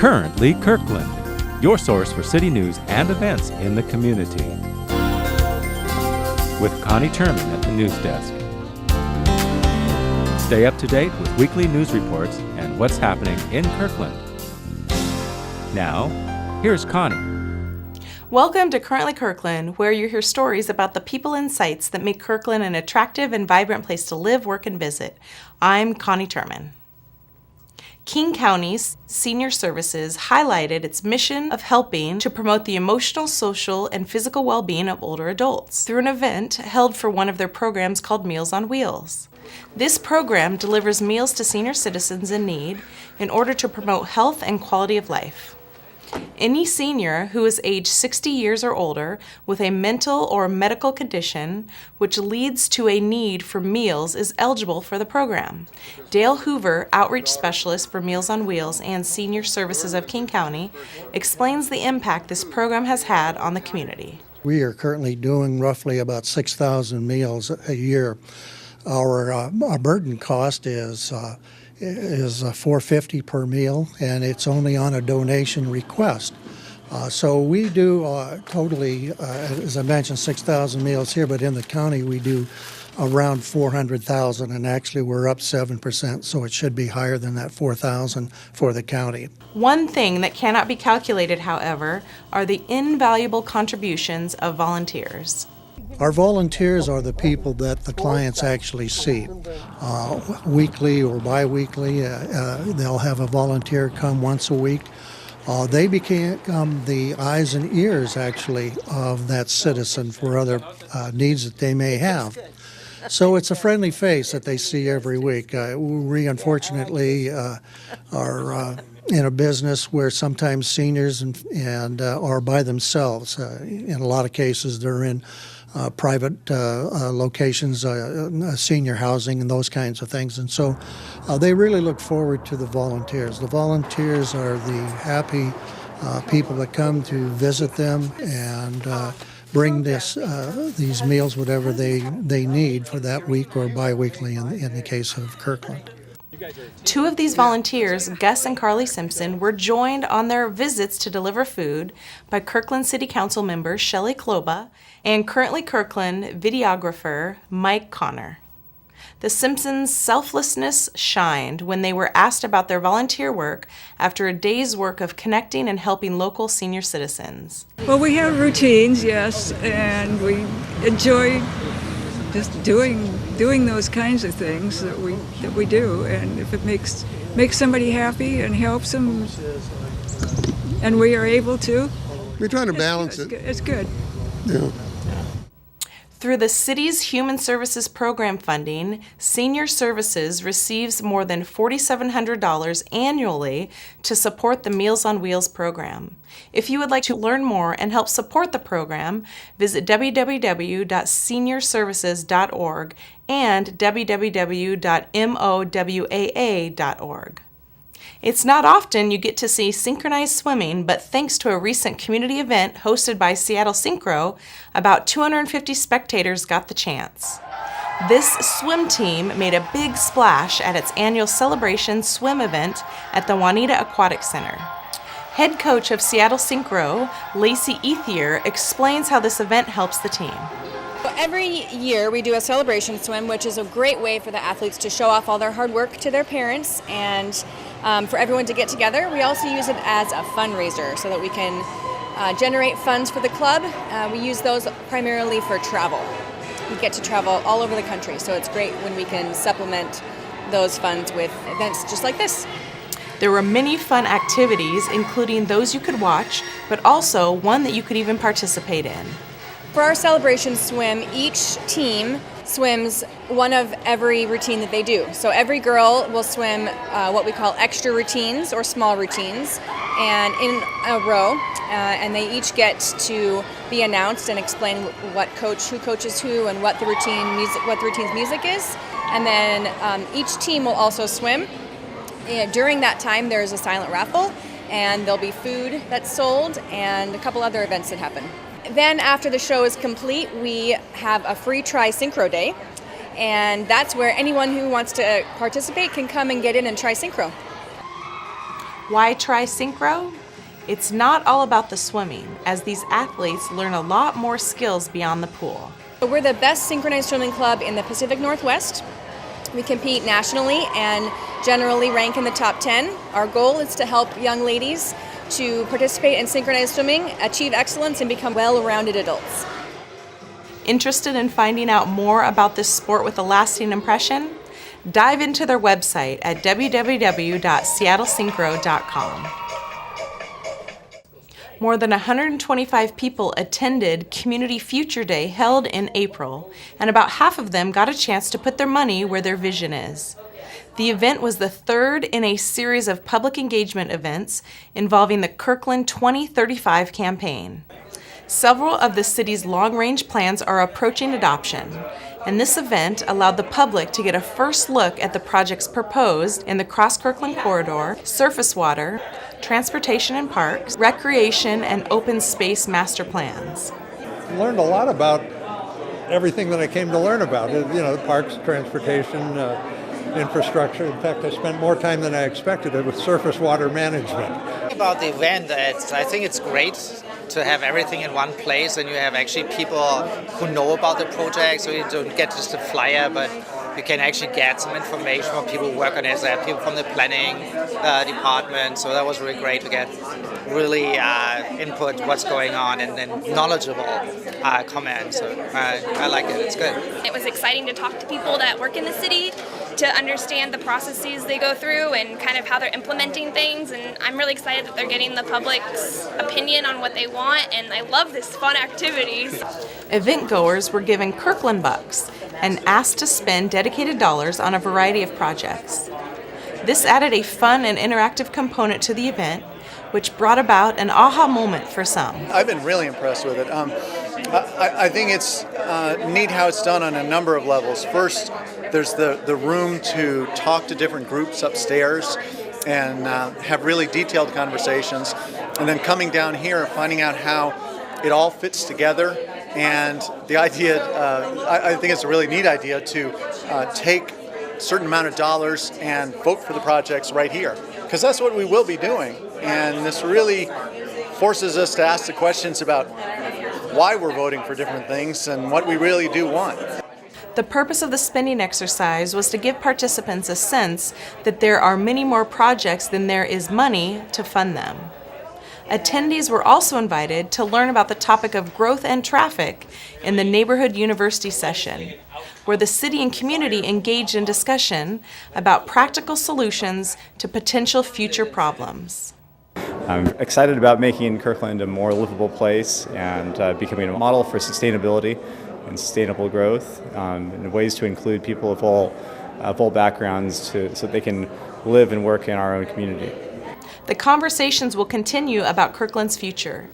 Currently Kirkland, your source for city news and events in the community. With Connie Turman at the news desk. Stay up to date with weekly news reports and what's happening in Kirkland. Now, here's Connie. Welcome to Currently Kirkland, where you hear stories about the people and sites that make Kirkland an attractive and vibrant place to live, work, and visit. I'm Connie Turman. King County's Senior Services highlighted its mission of helping to promote the emotional, social, and physical well-being of older adults through an event held for one of their programs called Meals on Wheels. This program delivers meals to senior citizens in need in order to promote health and quality of life. Any senior who is age 60 years or older with a mental or medical condition which leads to a need for meals is eligible for the program. Dale Hoover, Outreach Specialist for Meals on Wheels and Senior Services of King County, explains the impact this program has had on the community. We are currently doing roughly about 6,000 meals a year. Our burden cost is $4.50 per meal, and it's only on a donation request. So we do totally, as I mentioned, 6,000 meals here, but in the county we do around 400,000, and actually we're up 7%, so it should be higher than that 4,000 for the county. One thing that cannot be calculated, however, are the invaluable contributions of volunteers. Our volunteers are the people that the clients actually see. Weekly or bi-weekly, they'll have a volunteer come once a week. They become the eyes and ears, actually, of that citizen for other needs that they may have. So it's a friendly face that they see every week. We unfortunately are in a business where sometimes seniors and are by themselves. In a lot of cases, they're in private locations, senior housing, and those kinds of things. And so they really look forward to the volunteers. The volunteers are the happy people that come to visit them and bring these meals, whatever they need for that week or bi-weekly in the case of Kirkland. Two of these volunteers, Gus and Carly Simpson, were joined on their visits to deliver food by Kirkland City Council member Shelley Kloba and Currently Kirkland videographer Mike Connor. The Simpsons' selflessness shined when they were asked about their volunteer work after a day's work of connecting and helping local senior citizens. Well, we have routines, yes, and we enjoy just doing those kinds of things that we do, and if it makes somebody happy and helps them, and we are able to, we're trying to balance it. It's good. Yeah. Through the city's Human Services Program funding, Senior Services receives more than $4,700 annually to support the Meals on Wheels program. If you would like to learn more and help support the program, visit www.seniorservices.org and www.mowaa.org. It's not often you get to see synchronized swimming, but thanks to a recent community event hosted by Seattle Synchro, about 250 spectators got the chance. This swim team made a big splash at its annual Celebration swim event at the Juanita Aquatic Center. Head coach of Seattle Synchro, Lacey Ethier, explains how this event helps the team. Every year we do a celebration swim, which is a great way for the athletes to show off all their hard work to their parents and for everyone to get together. We also use it as a fundraiser so that we can generate funds for the club. We use those primarily for travel. We get to travel all over the country, so it's great when we can supplement those funds with events just like this. There were many fun activities, including those you could watch, but also one that you could even participate in. For our celebration swim, each team swims one of every routine that they do. So every girl will swim what we call extra routines or small routines, and in a row, and they each get to be announced and explain who coaches who, and what the routine's music is. And then each team will also swim. During that time, there's a silent raffle, and there'll be food that's sold and a couple other events that happen. Then after the show is complete, we have a free try Synchro day, and that's where anyone who wants to participate can come and get in and try Synchro. Why try Synchro? It's not all about the swimming, as these athletes learn a lot more skills beyond the pool. We're the best synchronized swimming club in the Pacific Northwest. We compete nationally and generally rank in the top 10. Our goal is to help young ladies to participate in synchronized swimming, achieve excellence, and become well-rounded adults. Interested in finding out more about this sport with a lasting impression? Dive into their website at www.seattlesyncro.com. More than 125 people attended Community Future Day held in April, and about half of them got a chance to put their money where their vision is. The event was the third in a series of public engagement events involving the Kirkland 2035 campaign. Several of the city's long-range plans are approaching adoption, and this event allowed the public to get a first look at the projects proposed in the Cross-Kirkland Corridor, surface water, transportation and parks, recreation, and open space master plans. Learned a lot about everything that I came to learn about. Parks, transportation, infrastructure. In fact, I spent more time than I expected with surface water management. About the event, I think it's great to have everything in one place, and you have actually people who know about the project, so you don't get just a flyer, but you can actually get some information from people who work on it. So people from the planning department, so that was really great to get really input what's going on and then knowledgeable comments. So I like it, it's good. It was exciting to talk to people that work in the city, to understand the processes they go through and kind of how they're implementing things, and I'm really excited that they're getting the public's opinion on what they want, and I love this fun activities. Event goers were given Kirkland bucks and asked to spend dedicated dollars on a variety of projects. This added a fun and interactive component to the event, which brought about an aha moment for some. I've been really impressed with it. I think it's neat how it's done on a number of levels. First, there's the room to talk to different groups upstairs and have really detailed conversations. And then coming down here and finding out how it all fits together. And the idea, I think it's a really neat idea to take a certain amount of dollars and vote for the projects right here. Because that's what we will be doing. And this really forces us to ask the questions about why we're voting for different things and what we really do want. The purpose of the spending exercise was to give participants a sense that there are many more projects than there is money to fund them. Attendees were also invited to learn about the topic of growth and traffic in the Neighborhood University session, where the city and community engaged in discussion about practical solutions to potential future problems. I'm excited about making Kirkland a more livable place and becoming a model for sustainability and sustainable growth, and ways to include people of all backgrounds so they can live and work in our own community. The conversations will continue about Kirkland's future.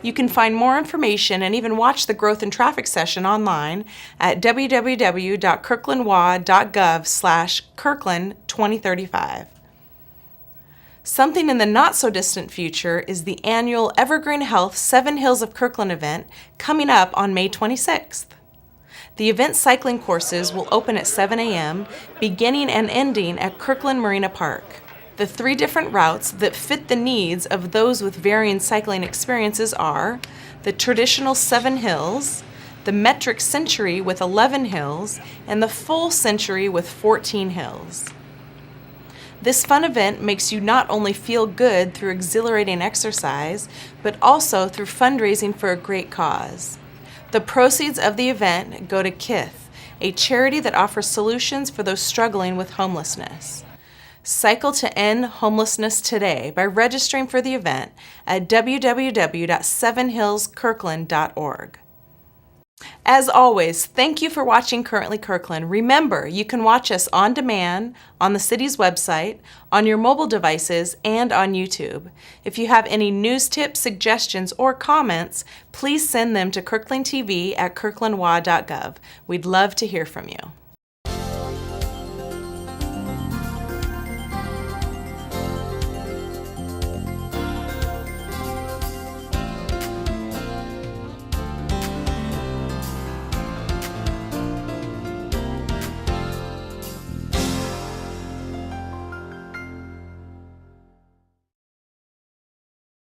You can find more information and even watch the Growth and Traffic session online at www.kirklandwa.gov/Kirkland2035. Something in the not-so-distant future is the annual Evergreen Health 7 Hills of Kirkland event coming up on May 26th. The event cycling courses will open at 7 a.m., beginning and ending at Kirkland Marina Park. The 3 different routes that fit the needs of those with varying cycling experiences are the traditional 7 hills, the metric century with 11 hills, and the full century with 14 hills. This fun event makes you not only feel good through exhilarating exercise, but also through fundraising for a great cause. The proceeds of the event go to KITH, a charity that offers solutions for those struggling with homelessness. Cycle to end homelessness today by registering for the event at www.7hillskirkland.org. As always, thank you for watching Currently Kirkland. Remember, you can watch us on demand on the city's website, on your mobile devices, and on YouTube. If you have any news tips, suggestions, or comments, please send them to kirklandtv@kirklandwa.gov. We'd love to hear from you.